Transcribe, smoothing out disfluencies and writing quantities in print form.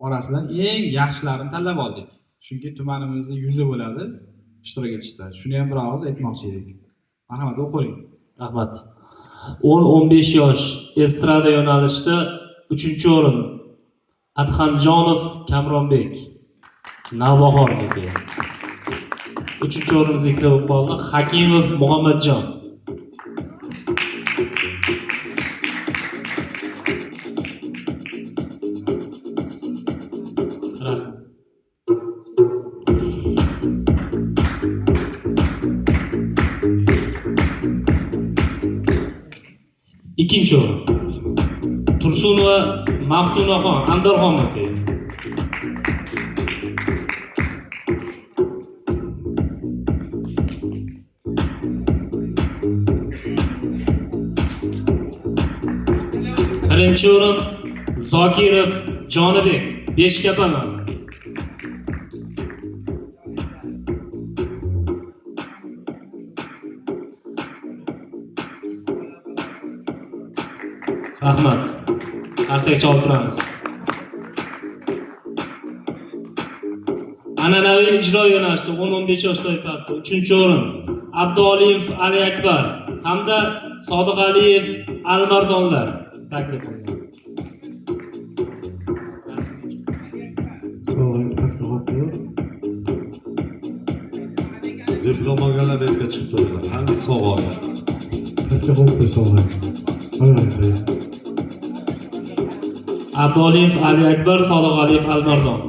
orasidan eng yaxshilarini tanlab oldik. Chunki tumanimizning yuzi bo'ladi ishtirok etishda. Shuni ham bir og'iz aytmoqchi edik. Marhamat, o'qiring. Rahmat. 10-15 yosh estrada yo'nalishida 3-o'rin Adhamjonov Kamronbek, Navbahorniki. 3-o'rin zikr bo'lib qoldi. Hakimov Muhammadjon. Rasm. Ikkinchi o'rin Tursunova Maftunaxon Andarxonniki. Birinchi o'rin Zokirov Jonibek Beshkapaman. Rahmat. Qarsak chalib turamiz. An'anaviy ijro yo'nalishi 10-15 yosh toifasida 3-o'rin Abduoliyev Ali Akbar hamda Sodiq Aliyev Almardonlar taklif qilingan. Sog'lik pastga qo'yib. Diplom olganlar betga chiqib turdilar. Hamma sog'olgan. Pastga qo'yib sog'lik. Abduoliyev Ali Akbar, Sodiq Aliyev Almardon.